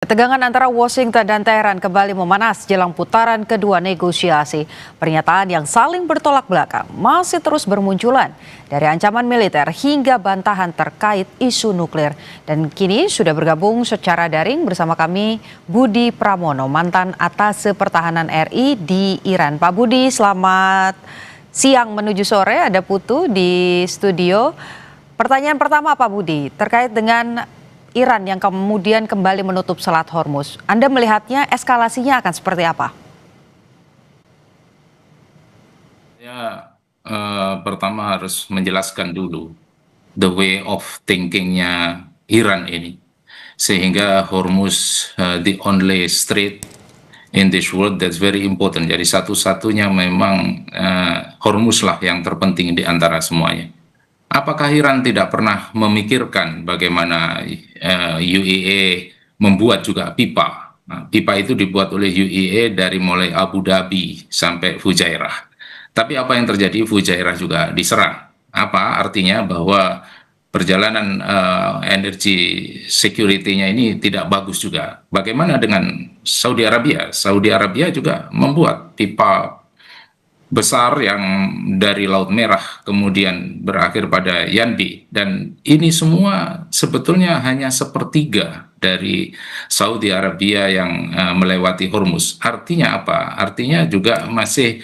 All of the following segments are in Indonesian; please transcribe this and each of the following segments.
Ketegangan antara Washington dan Teheran kembali memanas jelang putaran kedua negosiasi. Pernyataan yang saling bertolak belakang masih terus bermunculan, dari ancaman militer hingga bantahan terkait isu nuklir. Dan kini sudah bergabung secara daring bersama kami Budi Pramono, mantan Atase Pertahanan RI di Iran. Pak Budi, selamat siang menuju sore, ada Putu di studio. Pertanyaan pertama Pak Budi, terkait dengan Iran yang kemudian kembali menutup Selat Hormuz. Anda melihatnya eskalasinya akan seperti apa? Ya, pertama harus menjelaskan dulu the way of thinkingnya Iran ini. Sehingga Hormuz, the only strait in this world that's very important. Jadi satu-satunya memang Hormuz lah yang terpenting di antara semuanya. Apakah Iran tidak pernah memikirkan bagaimana UEA membuat juga pipa? Nah, pipa itu dibuat oleh UEA dari mulai Abu Dhabi sampai Fujairah. Tapi apa yang terjadi? Fujairah juga diserang. Apa artinya? Bahwa perjalanan energi security-nya ini tidak bagus juga. Bagaimana dengan Saudi Arabia? Saudi Arabia juga membuat pipa besar yang dari Laut Merah kemudian berakhir pada Yanbi, dan ini semua sebetulnya hanya sepertiga dari Saudi Arabia yang melewati Hormuz. Artinya apa? Artinya juga masih,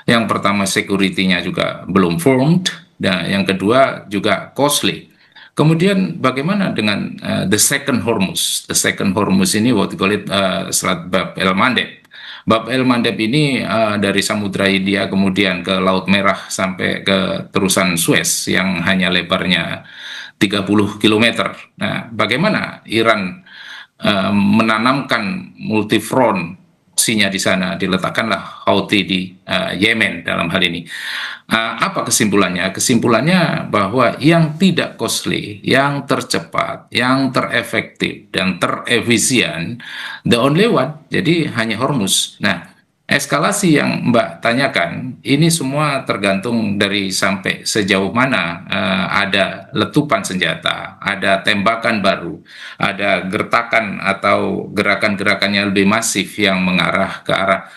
yang pertama security-nya juga belum formed, dan yang kedua juga costly. Kemudian bagaimana dengan the second Hormuz? The second Hormuz ini what we call it Selat Bab el Mandeb. Bab el Mandeb ini dari Samudra Hindia kemudian ke Laut Merah sampai ke terusan Suez yang hanya lebarnya 30 km. Nah, bagaimana Iran menanamkan multifront sinya di sana, diletakkanlah Houthi di Yemen dalam hal ini. Apa kesimpulannya? Kesimpulannya bahwa yang tidak costly, yang tercepat, yang terefektif, dan terefisien, the only one, jadi hanya Hormuz. Nah, eskalasi yang Mbak tanyakan, ini semua tergantung dari sampai sejauh mana ada letupan senjata, ada tembakan baru, ada gertakan atau gerakan-gerakan yang lebih masif yang mengarah ke arah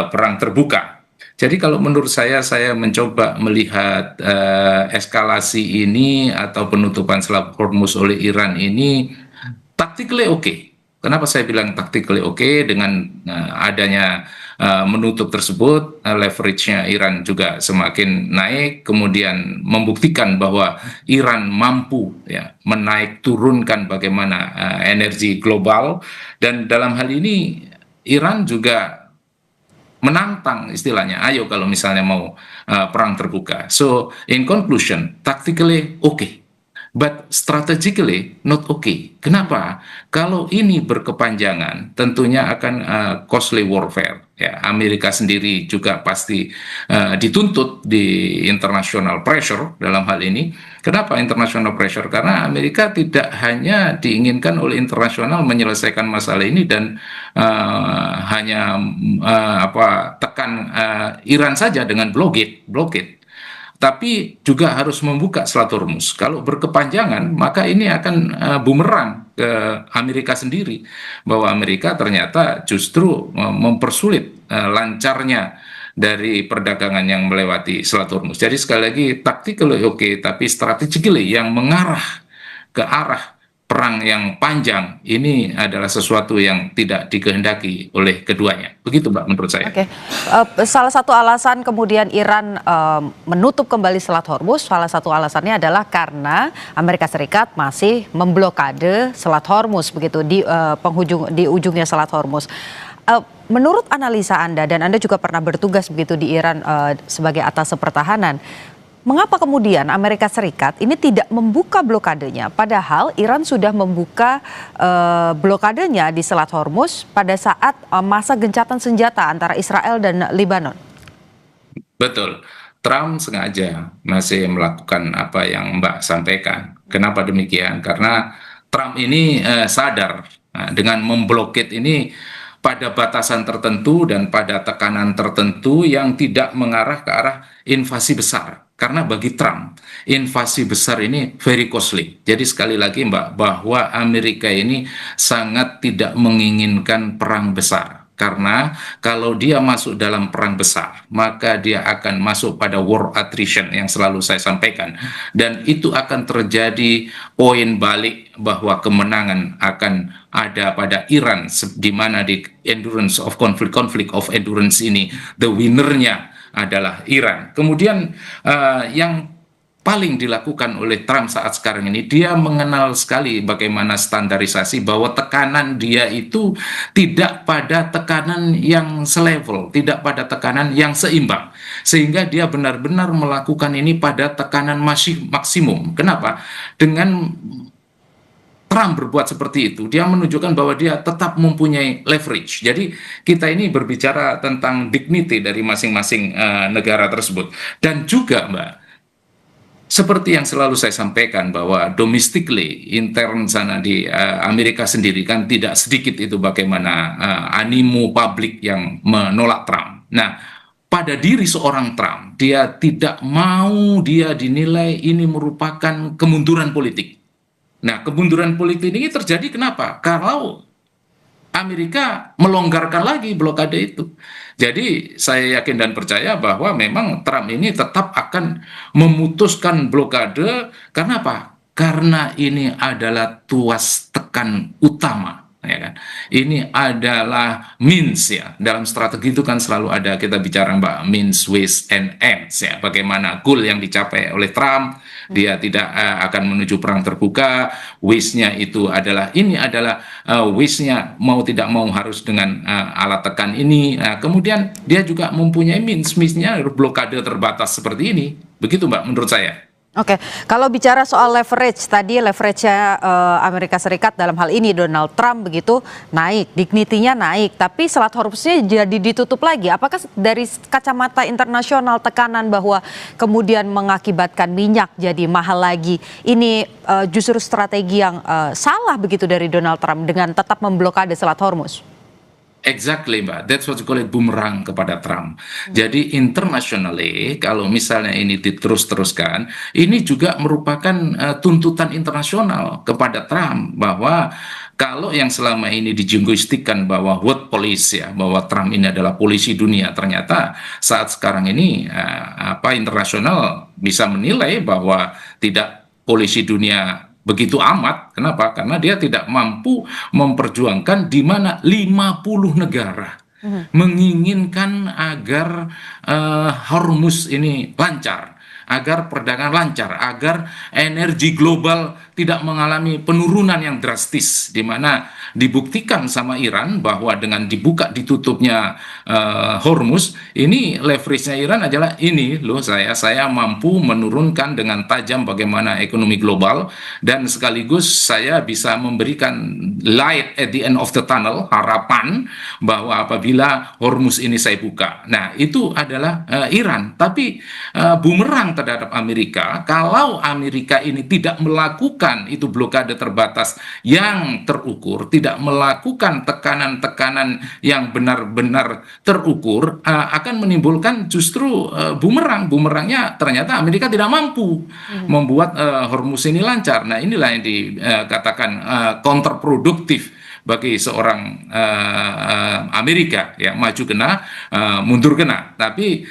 perang terbuka. Jadi kalau menurut saya mencoba melihat eskalasi ini atau penutupan Selat Hormuz oleh Iran ini tactically oke. Kenapa saya bilang tactically oke? Dengan adanya menutup tersebut, leverage-nya Iran juga semakin naik, kemudian membuktikan bahwa Iran mampu ya menaik turunkan bagaimana energi global, dan dalam hal ini Iran juga menantang istilahnya, ayo kalau misalnya mau perang terbuka. So in conclusion, tactically okay, but strategically not okay. Kenapa? Kalau ini berkepanjangan, tentunya akan costly warfare. Ya, Amerika sendiri juga pasti dituntut di international pressure dalam hal ini. Kenapa international pressure? Karena Amerika tidak hanya diinginkan oleh internasional menyelesaikan masalah ini dan hanya tekan Iran saja dengan blockade, tapi juga harus membuka Selat Hormuz. Kalau berkepanjangan, maka ini akan bumerang ke Amerika sendiri, bahwa Amerika ternyata justru mempersulit lancarnya dari perdagangan yang melewati Selat Hormuz. Jadi sekali lagi, tactically oke, tapi strategically yang mengarah ke arah perang yang panjang ini adalah sesuatu yang tidak dikehendaki oleh keduanya. Begitu, Mbak, menurut saya. Oke, salah satu alasan kemudian Iran menutup kembali Selat Hormuz, salah satu alasannya adalah karena Amerika Serikat masih memblokade Selat Hormuz begitu di ujungnya Selat Hormuz. Menurut analisa Anda, dan Anda juga pernah bertugas begitu di Iran sebagai atase pertahanan, mengapa kemudian Amerika Serikat ini tidak membuka blokadenya, padahal Iran sudah membuka blokadenya di Selat Hormuz pada saat masa gencatan senjata antara Israel dan Lebanon? Betul. Trump sengaja masih melakukan apa yang Mbak sampaikan. Kenapa demikian? Karena Trump ini sadar dengan memblokade ini pada batasan tertentu dan pada tekanan tertentu yang tidak mengarah ke arah invasi besar. Karena bagi Trump, invasi besar ini very costly. Jadi sekali lagi Mbak, bahwa Amerika ini sangat tidak menginginkan perang besar. Karena kalau dia masuk dalam perang besar, maka dia akan masuk pada war attrition yang selalu saya sampaikan. Dan itu akan terjadi poin balik bahwa kemenangan akan ada pada Iran, di mana di endurance of conflict of endurance ini, the winnernya adalah Iran. Kemudian yang paling dilakukan oleh Trump saat sekarang ini, dia mengenal sekali bagaimana standarisasi, bahwa tekanan dia itu tidak pada tekanan yang selevel, tidak pada tekanan yang seimbang. Sehingga dia benar-benar melakukan ini pada tekanan maksimum. Kenapa? Dengan Trump berbuat seperti itu, dia menunjukkan bahwa dia tetap mempunyai leverage. Jadi kita ini berbicara tentang dignity dari masing-masing negara tersebut. Dan juga Mbak, seperti yang selalu saya sampaikan, bahwa domestically, intern sana di Amerika sendiri kan tidak sedikit itu bagaimana animo publik yang menolak Trump. Nah, pada diri seorang Trump, dia tidak mau dia dinilai ini merupakan kemunduran politik. Nah, kemunduran politik ini terjadi kenapa? Kalau Amerika melonggarkan lagi blokade itu. Jadi saya yakin dan percaya bahwa memang Trump ini tetap akan memutuskan blokade. Karena apa? Karena ini adalah tuas tekan utama. Ya kan? Ini adalah means ya. Dalam strategi itu kan selalu ada, kita bicara Mbak, means, ways, and ends ya. Bagaimana goal yang dicapai oleh Trump, dia tidak akan menuju perang terbuka. Ways-nya itu adalah, ini adalah ways-nya mau tidak mau harus dengan alat tekan ini. Nah, kemudian dia juga mempunyai means-nya blokade terbatas seperti ini. Begitu Mbak menurut saya. Oke, kalau bicara soal leverage, tadi leverage-nya Amerika Serikat dalam hal ini Donald Trump begitu naik, dignity-nya naik, tapi Selat Hormuznya jadi ditutup lagi. Apakah dari kacamata internasional tekanan bahwa kemudian mengakibatkan minyak jadi mahal lagi, ini justru strategi yang salah begitu dari Donald Trump dengan tetap memblokade Selat Hormuz? Exactly, Mbak. That's what you call it, bumerang kepada Trump. Jadi internationally, kalau misalnya ini diterus-teruskan, ini juga merupakan tuntutan internasional kepada Trump, bahwa kalau yang selama ini dijungguistikan bahwa world police ya, bahwa Trump ini adalah polisi dunia, ternyata saat sekarang ini internasional bisa menilai bahwa tidak polisi dunia begitu amat. Kenapa? Karena dia tidak mampu memperjuangkan di mana 50 negara menginginkan agar Hormuz ini lancar, agar perdagangan lancar, agar energi global tidak mengalami penurunan yang drastis, di mana dibuktikan sama Iran bahwa dengan dibuka ditutupnya Hormuz, ini leverage-nya Iran adalah ini loh, saya mampu menurunkan dengan tajam bagaimana ekonomi global, dan sekaligus saya bisa memberikan light at the end of the tunnel, harapan bahwa apabila Hormuz ini saya buka. Nah, itu adalah Iran. Tapi bumerang terhadap Amerika, kalau Amerika ini tidak melakukan itu blokade terbatas yang terukur, tidak melakukan tekanan-tekanan yang benar-benar terukur, akan menimbulkan justru bumerangnya ternyata Amerika tidak mampu membuat Hormuz ini lancar. Nah, inilah yang dikatakan counterproduktif bagi seorang Amerika, ya, maju kena, mundur kena. Tapi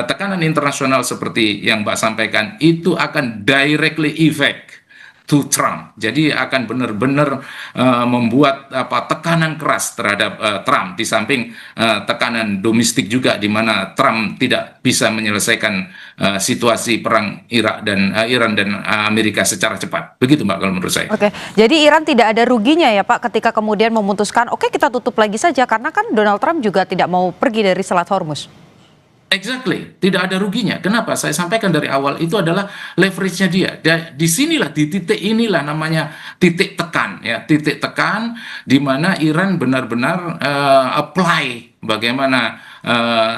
tekanan internasional seperti yang Mbak sampaikan itu akan directly effect to Trump. Jadi akan benar-benar membuat tekanan keras terhadap Trump, di samping tekanan domestik juga, di mana Trump tidak bisa menyelesaikan situasi perang Iran dan Amerika secara cepat. Begitu Mbak kalau menurut saya. Oke, jadi Iran tidak ada ruginya ya Pak ketika kemudian memutuskan oke, kita tutup lagi saja, karena kan Donald Trump juga tidak mau pergi dari Selat Hormuz. Exactly, tidak ada ruginya. Kenapa? Saya sampaikan dari awal, itu adalah leverage-nya dia. Di sinilah, di titik inilah namanya titik tekan, ya, titik tekan di mana Iran benar-benar apply bagaimana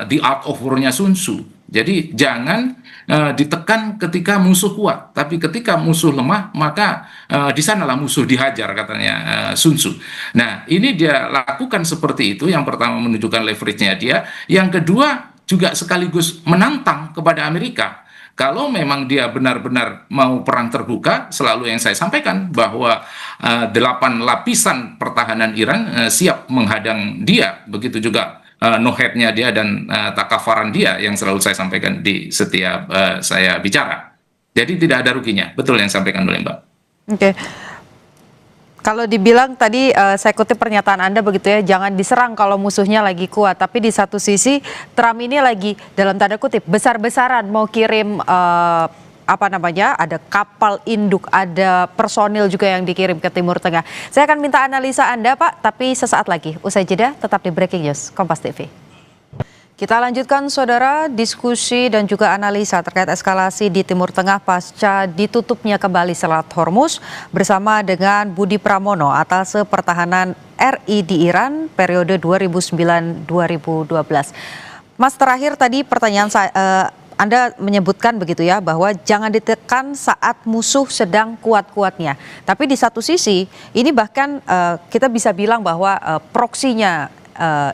the art of war-nya Sun Tzu. Jadi jangan ditekan ketika musuh kuat, tapi ketika musuh lemah, maka di sanalah musuh dihajar, katanya Sun Tzu. Nah, ini dia lakukan seperti itu. Yang pertama menunjukkan leverage-nya dia, yang kedua juga sekaligus menantang kepada Amerika. Kalau memang dia benar-benar mau perang terbuka, selalu yang saya sampaikan bahwa 8 lapisan pertahanan Iran siap menghadang dia. Begitu juga no head-nya dia dan takafaran dia yang selalu saya sampaikan di setiap saya bicara. Jadi tidak ada ruginya. Betul yang disampaikan oleh Mbak. Oke. Kalau dibilang tadi saya kutip pernyataan Anda begitu ya, jangan diserang kalau musuhnya lagi kuat. Tapi di satu sisi Trump ini lagi dalam tanda kutip besar-besaran mau kirim apa namanya, ada kapal induk, ada personil juga yang dikirim ke Timur Tengah. Saya akan minta analisa Anda Pak, tapi sesaat lagi. Usai jeda tetap di Breaking News Kompas TV. Kita lanjutkan saudara diskusi dan juga analisa terkait eskalasi di Timur Tengah pasca ditutupnya kembali Selat Hormuz bersama dengan Budi Pramono atas pertahanan RI di Iran periode 2009-2012. Mas, terakhir tadi pertanyaan saya, Anda menyebutkan begitu ya bahwa jangan ditekan saat musuh sedang kuat-kuatnya. Tapi di satu sisi ini bahkan kita bisa bilang bahwa proksinya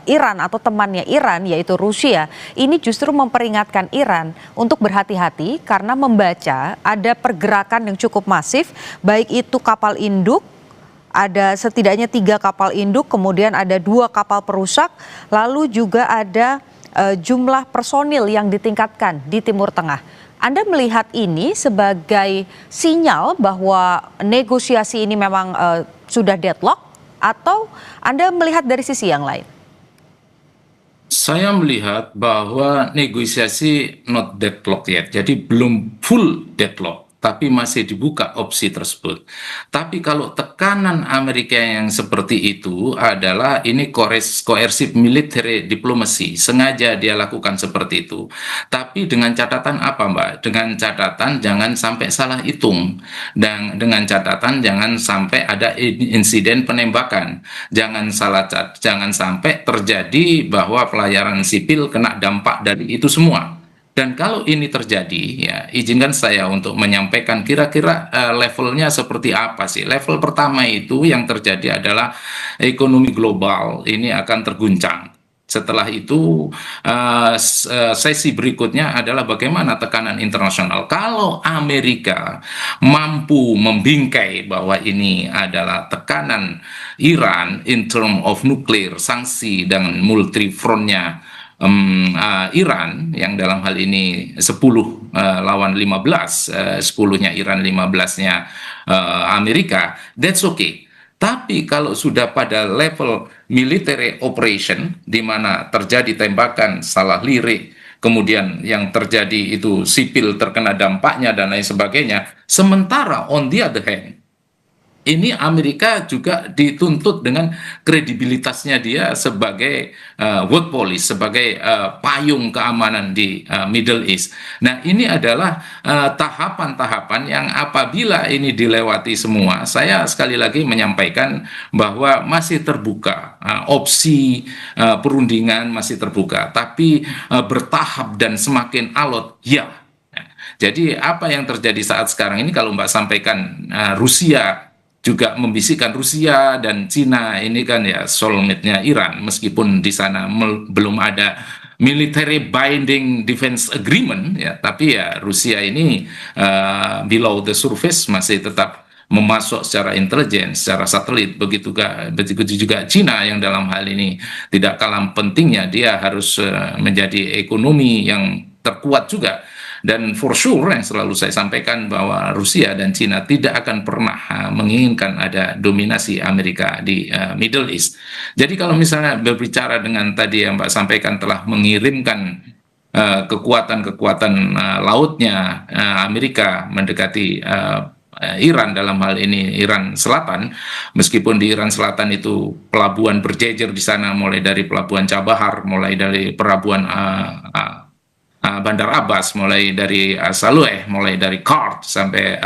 Iran atau temannya Iran yaitu Rusia ini justru memperingatkan Iran untuk berhati-hati karena membaca ada pergerakan yang cukup masif, baik itu kapal induk, ada setidaknya 3 kapal induk, kemudian ada 2 kapal perusak, lalu juga ada jumlah personil yang ditingkatkan di Timur Tengah. Anda melihat ini sebagai sinyal bahwa negosiasi ini memang sudah deadlock, atau Anda melihat dari sisi yang lain? Saya melihat bahwa negosiasi not deadlock yet, jadi belum full deadlock, tapi masih dibuka opsi tersebut. Tapi kalau tekanan Amerika yang seperti itu adalah ini coercive military diplomacy, sengaja dia lakukan seperti itu. Tapi dengan catatan apa Mbak? Dengan catatan jangan sampai salah hitung, dan dengan catatan jangan sampai ada insiden penembakan, jangan sampai terjadi bahwa pelayaran sipil kena dampak dari itu semua. Dan kalau ini terjadi, ya izinkan saya untuk menyampaikan kira-kira levelnya seperti apa sih. Level pertama itu yang terjadi adalah ekonomi global ini akan terguncang. Setelah itu sesi berikutnya adalah bagaimana tekanan internasional. Kalau Amerika mampu membingkai bahwa ini adalah tekanan Iran in term of nuclear, sanksi dan multi frontnya Iran yang dalam hal ini 10 lawan 15, 10-nya Iran, 15-nya Amerika, that's okay. Tapi kalau sudah pada level military operation, di mana terjadi tembakan, salah lirik, kemudian yang terjadi itu sipil terkena dampaknya dan lain sebagainya, sementara on the other hand, ini Amerika juga dituntut dengan kredibilitasnya dia sebagai world police, sebagai payung keamanan di Middle East. Nah, ini adalah tahapan-tahapan yang apabila ini dilewati semua, saya sekali lagi menyampaikan bahwa masih terbuka, opsi perundingan masih terbuka, tapi bertahap dan semakin alot, ya. Jadi apa yang terjadi saat sekarang ini kalau Mbak sampaikan Rusia juga membisikkan, Rusia dan Cina ini kan ya soulmate-nya Iran, meskipun di sana belum ada military binding defense agreement ya, tapi ya Rusia ini below the surface masih tetap memasok secara intelijen, secara satelit. Begitu juga Cina yang dalam hal ini tidak kalah pentingnya, dia harus menjadi ekonomi yang terkuat juga. Dan for sure yang selalu saya sampaikan bahwa Rusia dan Cina tidak akan pernah menginginkan ada dominasi Amerika di Middle East. Jadi kalau misalnya berbicara dengan tadi yang Mbak sampaikan telah mengirimkan kekuatan-kekuatan lautnya Amerika mendekati Iran, dalam hal ini Iran Selatan, meskipun di Iran Selatan itu pelabuhan berjejer di sana, mulai dari pelabuhan Chabahar, mulai dari pelabuhan Bandar Abbas, mulai dari Salueh, mulai dari Kart sampai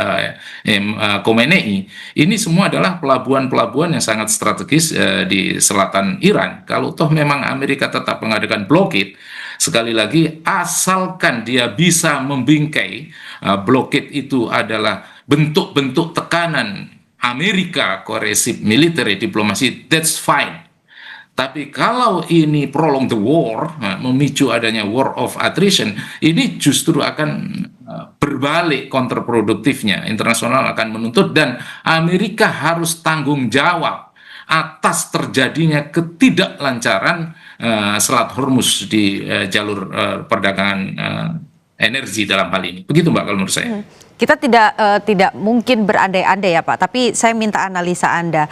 Khomeini. Ini semua adalah pelabuhan-pelabuhan yang sangat strategis di selatan Iran. Kalau toh memang Amerika tetap mengadakan blockade, sekali lagi asalkan dia bisa membingkai, blockade itu adalah bentuk-bentuk tekanan Amerika, coercive military diplomasi, that's fine. Tapi kalau ini prolong the war, memicu adanya war of attrition, ini justru akan berbalik kontraproduktifnya. Internasional akan menuntut dan Amerika harus tanggung jawab atas terjadinya ketidaklancaran Selat Hormuz di jalur perdagangan energi dalam hal ini. Begitu Mbak kalau menurut saya. Kita tidak mungkin berandai-andai ya Pak, tapi saya minta analisa Anda.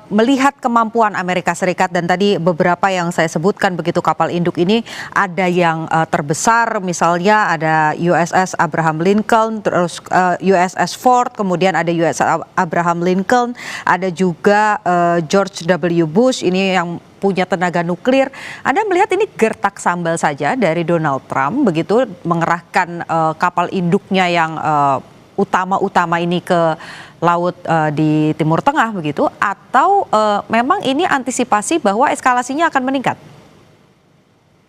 Melihat kemampuan Amerika Serikat dan tadi beberapa yang saya sebutkan begitu kapal induk ini ada yang terbesar, misalnya ada USS Abraham Lincoln, terus USS Ford, kemudian ada USS Abraham Lincoln, ada juga George W. Bush ini yang punya tenaga nuklir. Anda melihat ini gertak sambal saja dari Donald Trump begitu mengerahkan kapal induknya yang utama-utama ini ke laut di Timur Tengah begitu, atau memang ini antisipasi bahwa eskalasinya akan meningkat?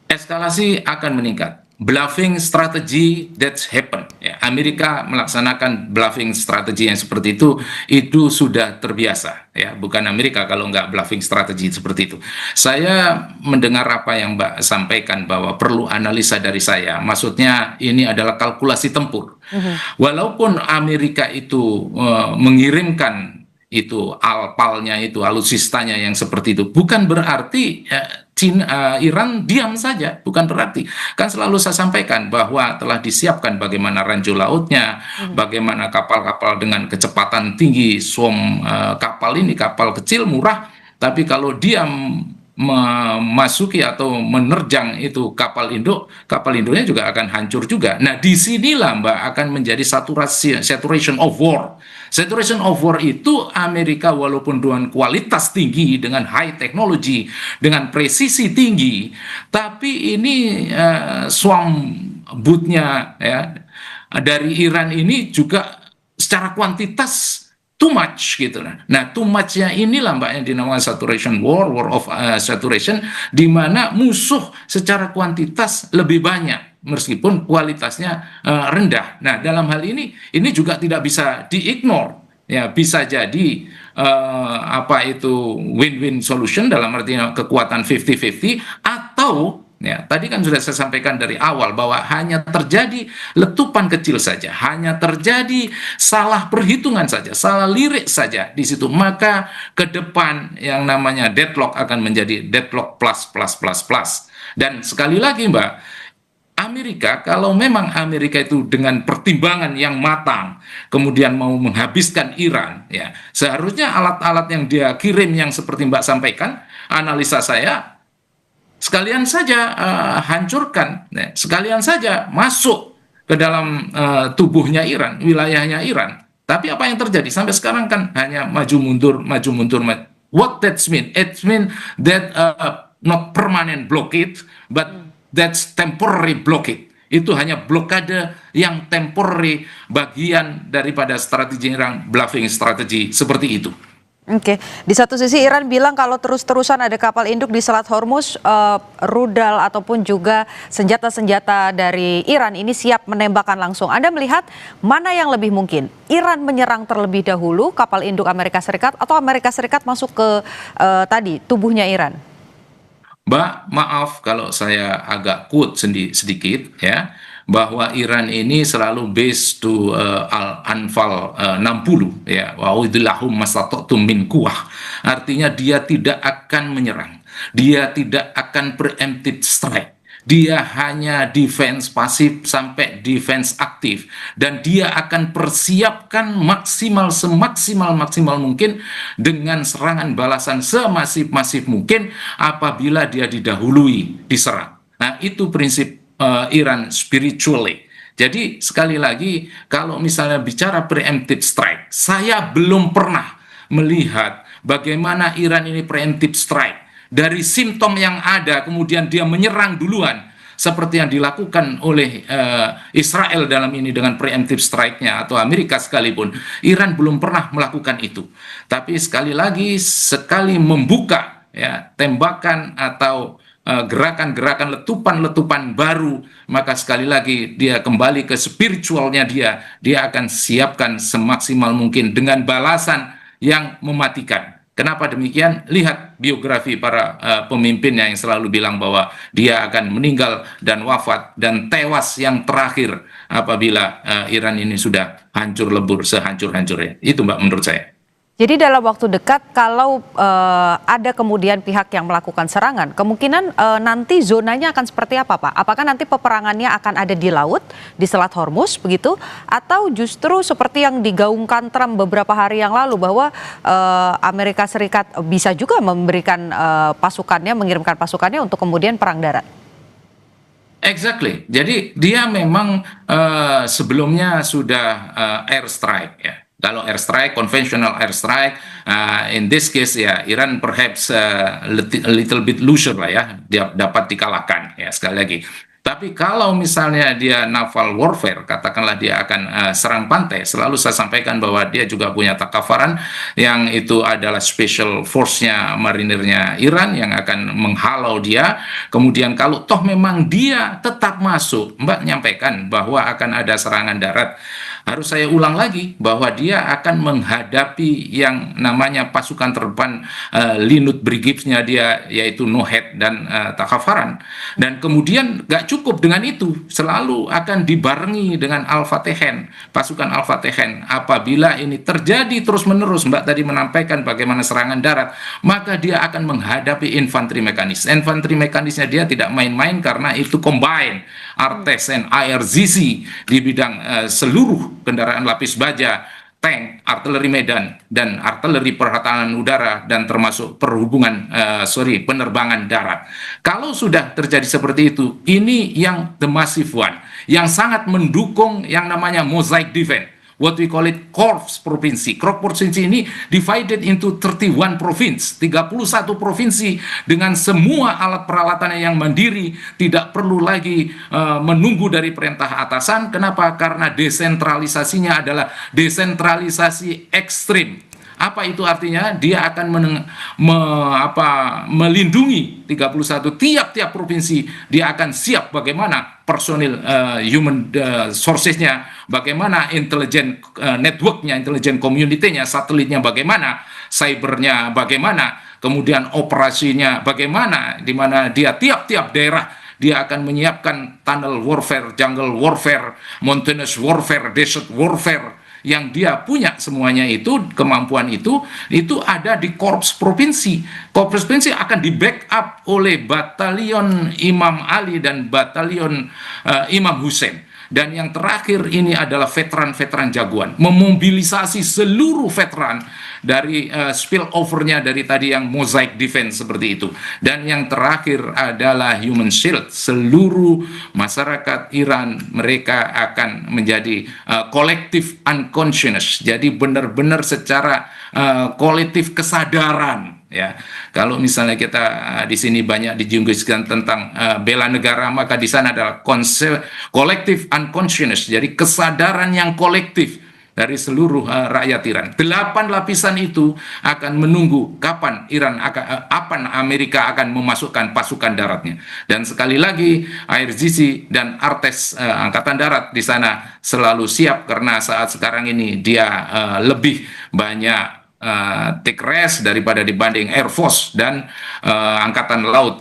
Eskalasi akan meningkat. Bluffing strategy that's happen. Ya, Amerika melaksanakan bluffing strategi yang seperti itu sudah terbiasa. Ya, bukan Amerika kalau nggak bluffing strategi seperti itu. Saya mendengar apa yang Mbak sampaikan bahwa perlu analisa dari saya. Maksudnya ini adalah kalkulasi tempur. Walaupun Amerika itu mengirimkan itu alpalnya itu alutsistanya yang seperti itu, bukan berarti Iran diam saja, bukan berarti. Kan selalu saya sampaikan bahwa telah disiapkan bagaimana ranjau lautnya, bagaimana kapal-kapal dengan kecepatan tinggi, kapal ini kapal kecil murah, tapi kalau dia memasuki atau menerjang itu kapal induknya juga akan hancur juga. Nah, disinilah Mbak akan menjadi saturation of war. Saturation of war itu Amerika walaupun dengan kualitas tinggi, dengan high technology, dengan presisi tinggi, tapi ini bootnya ya dari Iran ini juga secara kuantitas too much gitu. Nah, too much-nya inilah Mbak yang dinamakan saturation war, war of saturation, di mana musuh secara kuantitas lebih banyak meskipun kualitasnya rendah. Nah, dalam hal ini juga tidak bisa diignore. Ya, bisa jadi win-win solution dalam artinya kekuatan 50-50, atau ya, tadi kan sudah saya sampaikan dari awal bahwa hanya terjadi letupan kecil saja, hanya terjadi salah perhitungan saja, salah lirik saja di situ, maka ke depan yang namanya deadlock akan menjadi deadlock plus plus plus plus. Dan sekali lagi Mbak, Amerika, kalau memang Amerika itu dengan pertimbangan yang matang, kemudian mau menghabiskan Iran, ya seharusnya alat-alat yang dia kirim yang seperti Mbak sampaikan, analisa saya, sekalian saja hancurkan, ya, sekalian saja masuk ke dalam tubuhnya Iran, wilayahnya Iran. Tapi apa yang terjadi sampai sekarang kan hanya maju mundur, maju mundur. What that mean? It mean that not permanent blockade, but that's temporary blockade. Itu hanya blokade yang temporary, bagian daripada strategi Iran, bluffing strategi seperti itu. Oke, di satu sisi Iran bilang kalau terus-terusan ada kapal induk di Selat Hormuz, rudal ataupun juga senjata-senjata dari Iran ini siap menembakkan langsung. Anda melihat mana yang lebih mungkin? Iran menyerang terlebih dahulu kapal induk Amerika Serikat, atau Amerika Serikat masuk ke tubuhnya Iran? Mbak, maaf kalau saya agak quote sedikit ya, bahwa Iran ini selalu based to Al-Anfal 60 ya, wa'udillahum mastata'tum min quwwah. Artinya dia tidak akan menyerang, dia tidak akan preemptive strike. Dia hanya defense pasif sampai defense aktif, dan dia akan persiapkan semaksimal mungkin dengan serangan balasan semasif mungkin apabila dia didahului diserang. Nah, itu prinsip Iran spiritually. Jadi sekali lagi, kalau misalnya bicara preemptive strike, saya belum pernah melihat bagaimana Iran ini preemptive strike. Dari simptom yang ada, kemudian dia menyerang duluan, seperti yang dilakukan oleh Israel dalam ini dengan preemptive strike-nya, atau Amerika sekalipun. Iran belum pernah melakukan itu. Tapi sekali lagi, sekali membuka ya tembakan atau gerakan-gerakan letupan baru, maka sekali lagi dia kembali ke spiritualnya dia akan siapkan semaksimal mungkin dengan balasan yang mematikan. Kenapa demikian? Lihat biografi para pemimpinnya yang selalu bilang bahwa dia akan meninggal dan wafat dan tewas yang terakhir apabila Iran ini sudah hancur lebur sehancur-hancurnya. Itu Mbak menurut saya. Jadi dalam waktu dekat kalau ada kemudian pihak yang melakukan serangan, kemungkinan nanti zonanya akan seperti apa, Pak? Apakah nanti peperangannya akan ada di laut, di Selat Hormuz begitu, atau justru seperti yang digaungkan Trump beberapa hari yang lalu bahwa Amerika Serikat bisa juga memberikan pasukannya, mengirimkan pasukannya untuk kemudian perang darat? Exactly. Jadi dia memang sebelumnya sudah airstrike ya. Kalau airstrike, conventional airstrike, in this case ya Iran perhaps a little bit looser lah ya, dia dapat dikalahkan ya sekali lagi. Tapi kalau misalnya dia naval warfare, katakanlah dia akan serang pantai, selalu saya sampaikan bahwa dia juga punya takafaran yang itu adalah special force-nya marinirnya Iran yang akan menghalau dia. Kemudian kalau toh memang dia tetap masuk, Mbak nyampaikan bahwa akan ada serangan darat. Harus saya ulang lagi bahwa dia akan menghadapi yang namanya pasukan terdepan Linut Brigade-nya dia yaitu Nohet dan Takafaran. Dan kemudian gak cukup dengan itu, selalu akan dibarengi dengan Al-Fatehen, pasukan Al-Fatehen. Apabila ini terjadi terus-menerus, Mbak tadi menampaikan bagaimana serangan darat, maka dia akan menghadapi infanteri mekanis. Infanteri mekanisnya dia tidak main-main karena itu combine Artes and IRGC di bidang seluruh kendaraan lapis baja, tank, artileri medan, dan artileri pertahanan udara, dan termasuk penerbangan darat. Kalau sudah terjadi seperti itu, ini yang the massive one, yang sangat mendukung yang namanya mosaic defense. What we call it Corps provinsi. Corps provinsi ini divided into 31 provinsi, 31 provinsi dengan semua alat peralatannya yang mandiri, tidak perlu lagi menunggu dari perintah atasan. Kenapa? Karena desentralisasinya adalah desentralisasi ekstrim. Apa itu artinya? Dia akan melindungi 31 tiap-tiap provinsi. Dia akan siap bagaimana personil human sources-nya, bagaimana intelijen network-nya, intelijen community-nya, satelitnya bagaimana, cybernya bagaimana, kemudian operasinya bagaimana, di mana dia tiap-tiap daerah dia akan menyiapkan tunnel warfare, jungle warfare, mountainous warfare, desert warfare, yang dia punya semuanya itu, kemampuan itu ada di korps provinsi. Korps provinsi akan di backup oleh batalion Imam Ali dan batalion Imam Hussein. Dan yang terakhir ini adalah veteran-veteran jagoan, memobilisasi seluruh veteran dari spillover-nya dari tadi yang mosaic defense seperti itu. Dan yang terakhir adalah human shield, seluruh masyarakat Iran mereka akan menjadi collective unconscious, jadi benar-benar secara kolektif kesadaran. Ya, kalau misalnya kita di sini banyak dijungkiskan tentang bela negara, maka di sana adalah konsep collective unconscious, jadi kesadaran yang kolektif dari seluruh rakyat Iran. 8 lapisan itu akan menunggu kapan Amerika akan memasukkan pasukan daratnya. Dan sekali lagi IRGC dan Artes Angkatan Darat di sana selalu siap, karena saat sekarang ini dia lebih banyak take rest daripada dibanding Air Force dan Angkatan Laut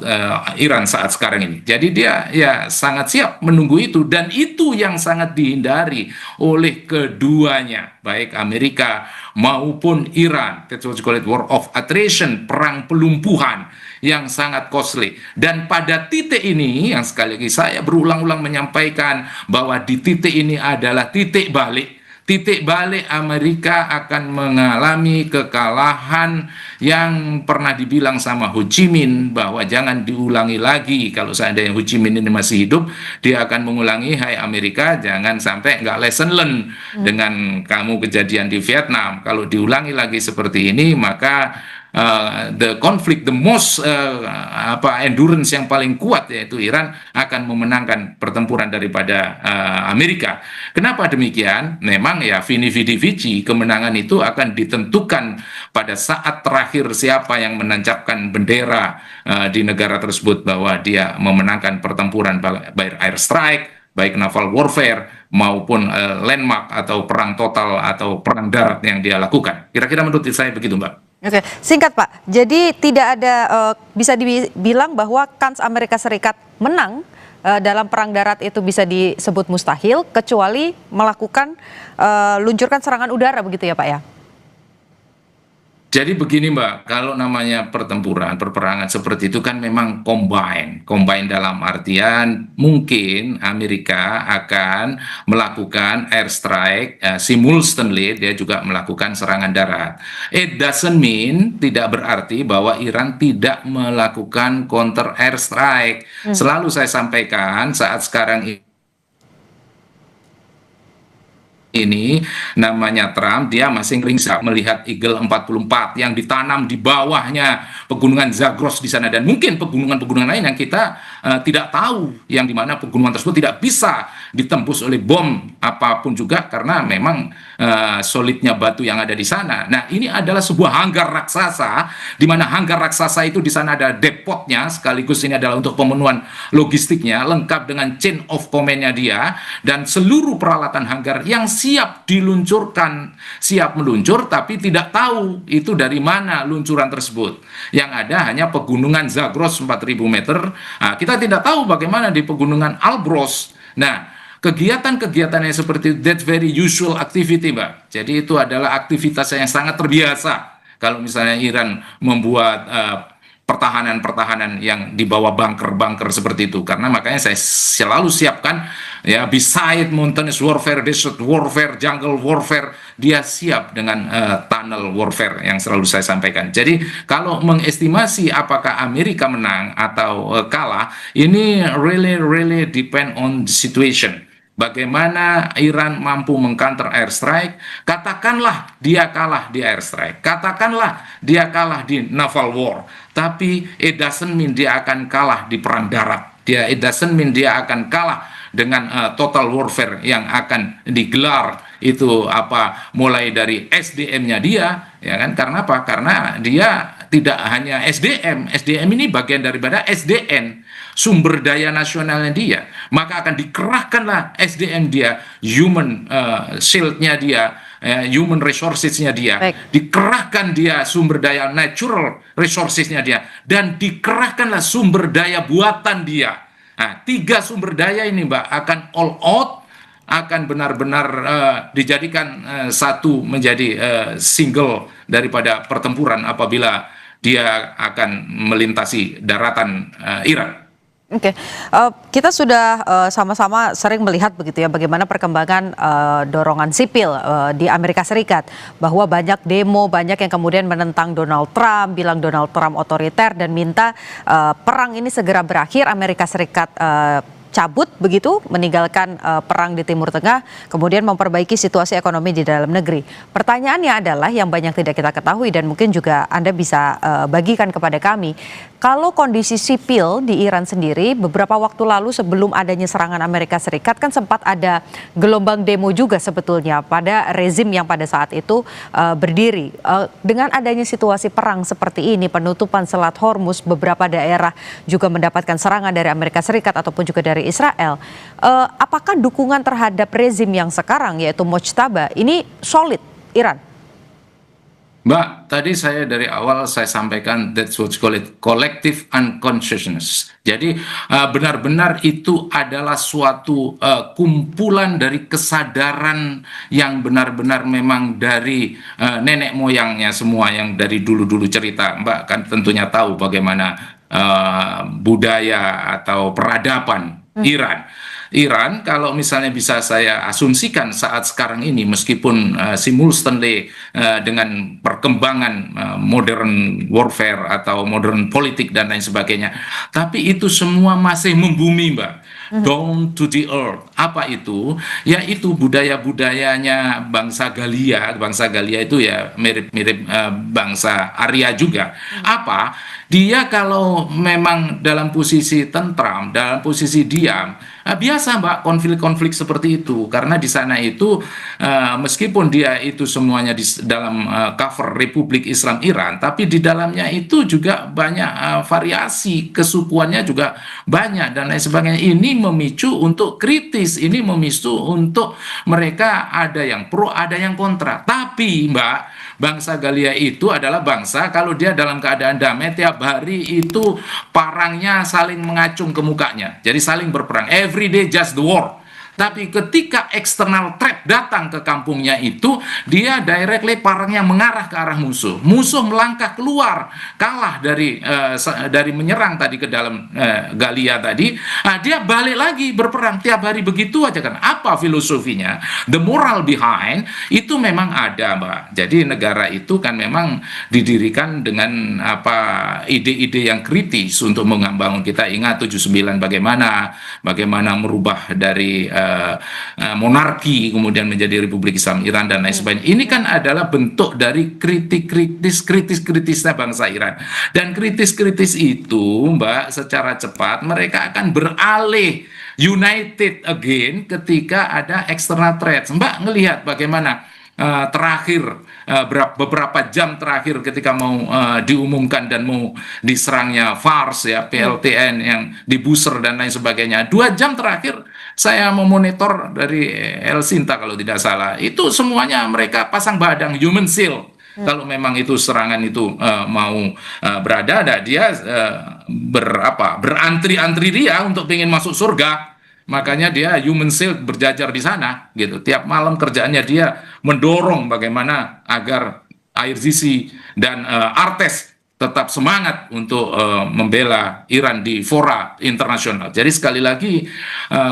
Iran saat sekarang ini. Jadi dia ya sangat siap menunggu itu, dan itu yang sangat dihindari oleh keduanya, baik Amerika maupun Iran. That's what you call it war of attrition, perang pelumpuhan yang sangat costly. Dan pada titik ini, yang sekali lagi saya berulang-ulang menyampaikan bahwa di titik ini adalah titik balik. Titik balik Amerika akan mengalami kekalahan yang pernah dibilang sama Ho Chi Minh bahwa jangan diulangi lagi. Kalau seandainya Ho Chi Minh ini masih hidup, dia akan mengulangi, hai Amerika, jangan sampai nggak lesson learn dengan kamu kejadian di Vietnam. Kalau diulangi lagi seperti ini, maka the conflict, the most endurance yang paling kuat yaitu Iran akan memenangkan pertempuran daripada Amerika. Kenapa demikian? Memang ya vini vidi vici, kemenangan itu akan ditentukan pada saat terakhir siapa yang menancapkan bendera di negara tersebut bahwa dia memenangkan pertempuran, baik air strike, baik naval warfare, maupun landmark atau perang total atau perang darat yang dia lakukan. Kira-kira menurut saya begitu, Mbak. Oke, singkat Pak. Jadi tidak ada bisa dibilang bahwa kans Amerika Serikat menang dalam perang darat itu bisa disebut mustahil kecuali melakukan luncurkan serangan udara begitu ya Pak ya? Jadi begini Mbak, kalau namanya pertempuran, peperangan seperti itu kan memang combine dalam artian mungkin Amerika akan melakukan airstrike simultaneously, dia juga melakukan serangan darat. It doesn't mean, tidak berarti bahwa Iran tidak melakukan counter airstrike. Selalu saya sampaikan saat sekarang ini namanya Trump, dia masih ngeringsap melihat Eagle 44 yang ditanam di bawahnya pegunungan Zagros di sana, dan mungkin pegunungan-pegunungan lain yang kita tidak tahu, yang dimana pegunungan tersebut tidak bisa ditembus oleh bom apapun juga karena memang solidnya batu yang ada di sana. Nah, ini adalah sebuah hanggar raksasa, di mana hanggar raksasa itu di sana ada depotnya, sekaligus ini adalah untuk pemenuhan logistiknya, lengkap dengan chain of command-nya dia, dan seluruh peralatan hanggar yang siap diluncurkan, siap meluncur, tapi tidak tahu itu dari mana luncuran tersebut. Yang ada hanya pegunungan Zagros 4.000 meter. Nah, kita tidak tahu bagaimana di pegunungan Alborz. Nah, kegiatan-kegiatan yang seperti that very usual activity, Mbak. Jadi itu adalah aktivitas yang sangat terbiasa. Kalau misalnya Iran membuat pertahanan-pertahanan yang di bawah bunker-bunker seperti itu, karena makanya saya selalu siapkan ya, beside mountainous warfare, desert warfare, jungle warfare, dia siap dengan tunnel warfare yang selalu saya sampaikan. Jadi kalau mengestimasi apakah Amerika menang atau kalah, ini really depend on the situation. Bagaimana Iran mampu mengcounter airstrike, katakanlah dia kalah di airstrike, katakanlah dia kalah di naval war, tapi it doesn't mean dia akan kalah di perang darat, it doesn't mean dia akan kalah dengan total warfare yang akan digelar itu mulai dari SDM-nya dia, ya kan? Karena apa? Karena dia tidak hanya SDM ini bagian daripada SDN, sumber daya nasionalnya dia, maka akan dikerahkanlah SDM dia, human shield-nya dia, human resources-nya dia. Baik. Dikerahkan dia sumber daya natural resources-nya dia, dan dikerahkanlah sumber daya buatan dia. Nah, 3 sumber daya ini Mbak akan all out, akan benar-benar dijadikan satu menjadi single daripada pertempuran apabila dia akan melintasi daratan Iran. Oke, kita sudah sama-sama sering melihat begitu ya bagaimana perkembangan dorongan sipil di Amerika Serikat, bahwa banyak demo, banyak yang kemudian menentang Donald Trump, bilang Donald Trump otoriter dan minta perang ini segera berakhir, Amerika Serikat cabut begitu, meninggalkan perang di Timur Tengah, kemudian memperbaiki situasi ekonomi di dalam negeri. Pertanyaannya adalah yang banyak tidak kita ketahui dan mungkin juga Anda bisa bagikan kepada kami. Kalau kondisi sipil di Iran sendiri, beberapa waktu lalu sebelum adanya serangan Amerika Serikat kan sempat ada gelombang demo juga sebetulnya pada rezim yang pada saat itu berdiri. Dengan adanya situasi perang seperti ini, penutupan Selat Hormuz, beberapa daerah juga mendapatkan serangan dari Amerika Serikat ataupun juga dari Israel. Apakah dukungan terhadap rezim yang sekarang yaitu Mojtaba ini solid Iran? Mbak, tadi saya dari awal saya sampaikan that's what you call it collective unconsciousness. Jadi benar-benar itu adalah suatu kumpulan dari kesadaran yang benar-benar memang dari nenek moyangnya semua yang dari dulu-dulu cerita. Mbak kan tentunya tahu bagaimana budaya atau peradaban Iran, kalau misalnya bisa saya asumsikan saat sekarang ini, meskipun simultaneously dengan perkembangan modern warfare atau modern politik dan lain sebagainya, tapi itu semua masih membumi, Mbak. Down to the earth. Apa itu? Yaitu budaya-budayanya bangsa Galia. Bangsa Galia itu ya mirip-mirip bangsa Arya juga. Apa? Dia kalau memang dalam posisi tentram, dalam posisi diam, biasa Mbak konflik-konflik seperti itu. Karena di sana itu meskipun dia itu semuanya di dalam cover Republik Islam Iran, tapi di dalamnya itu juga banyak variasi, kesukuannya juga banyak dan lain sebagainya. Ini ini memicu untuk kritis, ini memicu untuk mereka ada yang pro, ada yang kontra. Tapi Mbak, bangsa Galia itu adalah bangsa kalau dia dalam keadaan damai tiap hari itu parangnya saling mengacung ke mukanya. Jadi saling berperang. Every day just the war. Tapi ketika external threat datang ke kampungnya itu, dia directly parangnya mengarah ke arah musuh. Musuh melangkah keluar, kalah dari menyerang tadi ke dalam Galia tadi. Nah, dia balik lagi berperang tiap hari begitu aja kan. Apa filosofinya? The moral behind itu memang ada, Mbak. Jadi negara itu kan memang didirikan dengan ide-ide yang kritis untuk membangun. Kita ingat 79 bagaimana merubah dari monarki kemudian menjadi Republik Islam Iran dan lain sebagainya. Ini kan adalah bentuk dari kritisnya bangsa Iran. Dan kritis itu, Mbak, secara cepat mereka akan beralih united again ketika ada external threats. Mbak ngelihat bagaimana terakhir beberapa jam terakhir ketika mau diumumkan dan mau diserangnya Fars ya, PLTN yang dibuser dan lain sebagainya. 2 jam terakhir saya memonitor dari El Sinta kalau tidak salah, itu semuanya mereka pasang badang human shield. Kalau memang itu serangan itu mau berada, dia berantri-antri dia untuk ingin masuk surga. Makanya dia human shield berjajar di sana gitu. Tiap malam kerjaannya dia mendorong bagaimana agar Air Sisi dan Artes tetap semangat untuk membela Iran di fora internasional. Jadi sekali lagi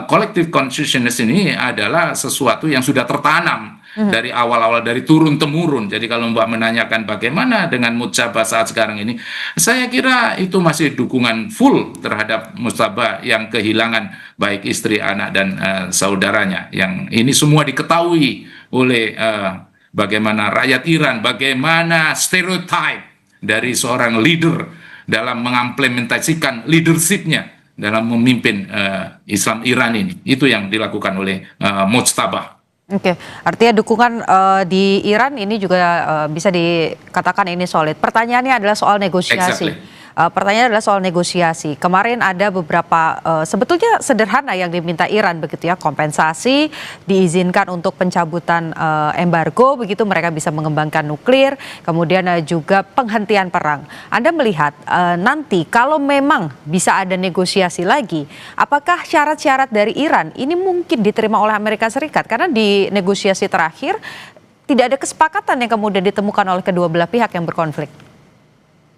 collective consciousness ini adalah sesuatu yang sudah tertanam dari awal-awal, dari turun-temurun. Jadi kalau Mbak menanyakan bagaimana dengan Mujtaba saat sekarang ini, saya kira itu masih dukungan full terhadap Mujtaba yang kehilangan baik istri, anak, dan saudaranya. Yang ini semua diketahui oleh bagaimana rakyat Iran, bagaimana stereotype dari seorang leader dalam mengimplementasikan leadershipnya dalam memimpin Islam Iran ini. Itu yang dilakukan oleh Mujtaba. Oke, artinya dukungan di Iran ini juga bisa dikatakan ini solid. Pertanyaannya adalah soal negosiasi. Exactly. Pertanyaannya adalah soal negosiasi. Kemarin ada beberapa sebetulnya sederhana yang diminta Iran begitu ya, kompensasi, diizinkan untuk pencabutan embargo begitu, mereka bisa mengembangkan nuklir, kemudian juga penghentian perang. Anda melihat nanti kalau memang bisa ada negosiasi lagi, apakah syarat-syarat dari Iran ini mungkin diterima oleh Amerika Serikat? Karena di negosiasi terakhir tidak ada kesepakatan yang kemudian ditemukan oleh kedua belah pihak yang berkonflik.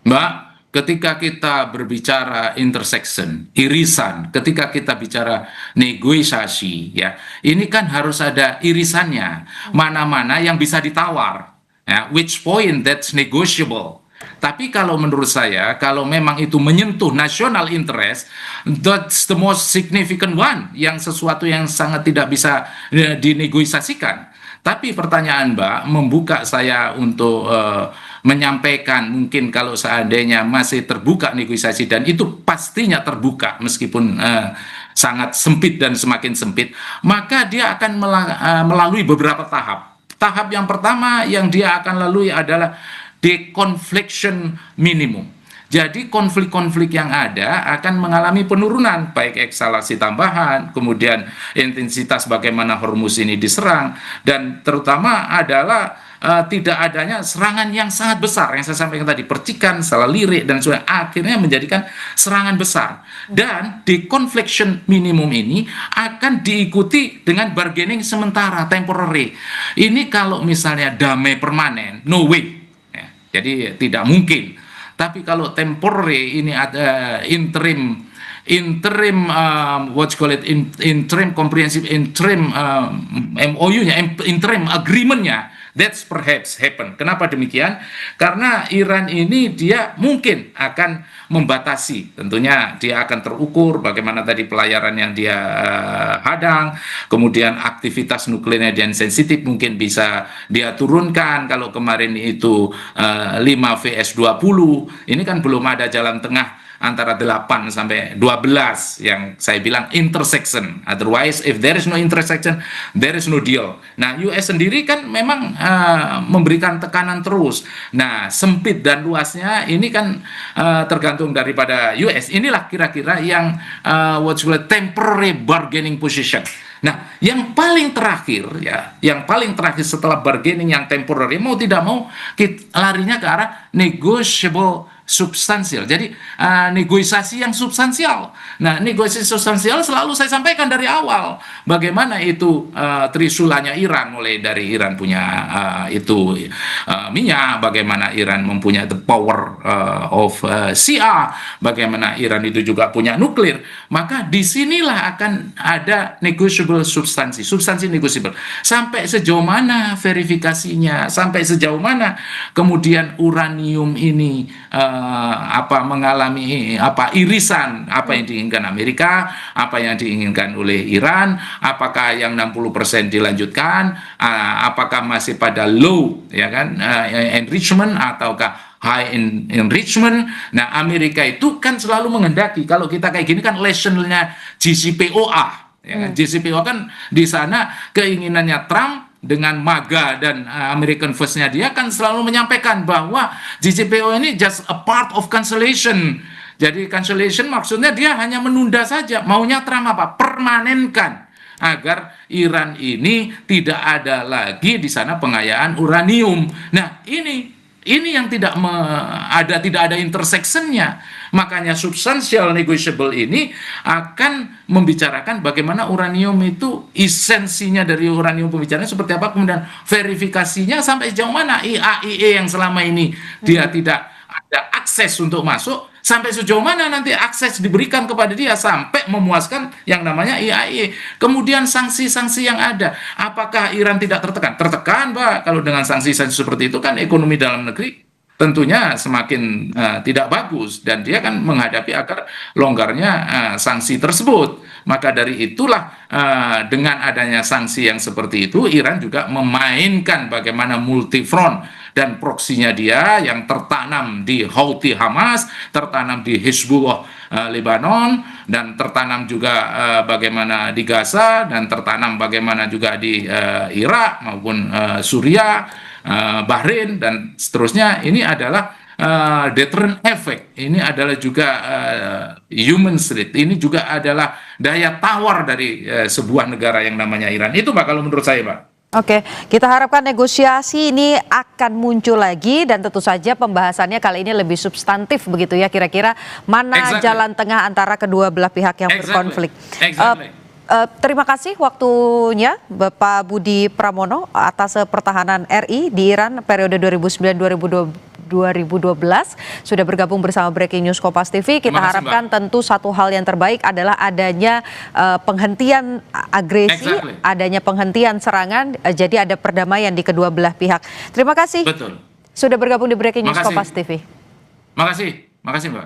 Mbak, ketika kita berbicara intersection, irisan, ketika kita bicara negosiasi, ya, ini kan harus ada irisannya. Mana-mana yang bisa ditawar, ya, which point that's negotiable. Tapi kalau menurut saya, kalau memang itu menyentuh national interest, that's the most significant one, yang sesuatu yang sangat tidak bisa dinegosiasikan. Tapi pertanyaan Mbak membuka saya untuk menyampaikan mungkin kalau seandainya masih terbuka negosiasi, dan itu pastinya terbuka meskipun sangat sempit dan semakin sempit, maka dia akan melalui beberapa tahap. Tahap yang pertama yang dia akan lalui adalah deconfliction minimum. Jadi konflik-konflik yang ada akan mengalami penurunan, baik eskalasi tambahan, kemudian intensitas bagaimana Hormuz ini diserang, dan terutama adalah tidak adanya serangan yang sangat besar yang saya sampaikan tadi, percikan, salah lirik dan sebagainya, akhirnya menjadikan serangan besar. Dan deconfliction minimum ini akan diikuti dengan bargaining sementara, temporary. Ini kalau misalnya damai permanen, no way. Ya, jadi tidak mungkin. Tapi kalau temporary ini ada interim interim comprehensive interim MOU-nya, interim agreement-nya, that's perhaps happen. Kenapa demikian? Karena Iran ini dia mungkin akan membatasi, tentunya dia akan terukur bagaimana tadi pelayaran yang dia hadang, kemudian aktivitas nuklirnya yang sensitif mungkin bisa dia turunkan. Kalau kemarin itu 5 vs 20, ini kan belum ada jalan tengah antara 8 sampai 12 yang saya bilang intersection. Otherwise, if there is no intersection, there is no deal. Nah, US sendiri kan memang memberikan tekanan terus. Nah, sempit dan luasnya ini kan tergantung daripada US. Inilah kira-kira yang what you call temporary bargaining position. Nah, yang paling terakhir ya, yang paling terakhir setelah bargaining yang temporary, mau tidak mau kita larinya ke arah negotiable substansial. Jadi negosiasi yang substansial. Nah, negosiasi substansial selalu saya sampaikan dari awal. Bagaimana itu trisulanya Iran, mulai dari Iran punya minyak, bagaimana Iran mempunyai the power of Shia, bagaimana Iran itu juga punya nuklir. Maka disinilah akan ada negotiable substansi negotiable. Sampai sejauh mana verifikasinya, sampai sejauh mana kemudian uranium ini mengalami irisan, apa yang diinginkan Amerika, apa yang diinginkan oleh Iran, apakah yang 60% dilanjutkan, apakah masih pada low ya kan enrichment ataukah high enrichment. Nah, Amerika itu kan selalu menghendaki, kalau kita kayak gini kan lesionnya JCPOA ya kan? JCPOA kan di sana keinginannya Trump dengan MAGA dan American First-nya dia kan selalu menyampaikan bahwa JCPOA ini just a part of cancellation. Jadi cancellation maksudnya dia hanya menunda saja. Maunya Trump apa? Permanenkan agar Iran ini tidak ada lagi di sana pengayaan uranium. Nah, ini yang tidak ada intersectionnya. Makanya substansial negotiable ini akan membicarakan bagaimana uranium itu, esensinya dari uranium pembicaraan seperti apa, kemudian verifikasinya sampai sejauh mana IAEA yang selama ini dia tidak ada akses untuk masuk, sampai sejauh mana nanti akses diberikan kepada dia sampai memuaskan yang namanya IAEA. Kemudian sanksi-sanksi yang ada, apakah Iran tidak tertekan? Tertekan, Pak. Kalau dengan sanksi-sanksi seperti itu kan ekonomi dalam negeri tentunya semakin tidak bagus, dan dia kan menghadapi agar longgarnya sanksi tersebut. Maka dari itulah dengan adanya sanksi yang seperti itu, Iran juga memainkan bagaimana multifront dan proksinya dia yang tertanam di Houthi Hamas, tertanam di Hezbollah Lebanon, dan tertanam juga bagaimana di Gaza, dan tertanam bagaimana juga di Irak maupun Suriah, Bahrain, dan seterusnya. Ini adalah deterrent effect. Ini adalah juga human street. Ini juga adalah daya tawar dari sebuah negara yang namanya Iran. Itu Pak, kalau menurut saya, Pak. Oke, kita harapkan negosiasi ini akan muncul lagi, dan tentu saja pembahasannya kali ini lebih substantif begitu ya, kira-kira mana jalan tengah antara kedua belah pihak yang berkonflik. Terima kasih waktunya Bapak Budi Pramono atas pertahanan RI di Iran periode 2009-2012 sudah bergabung bersama Breaking News Kompas TV. Kita harapkan tentu satu hal yang terbaik adalah adanya penghentian agresi, adanya penghentian serangan, jadi ada perdamaian di kedua belah pihak. Terima kasih. Betul. Sudah bergabung di Breaking News Kompas TV. Makasih Mbak.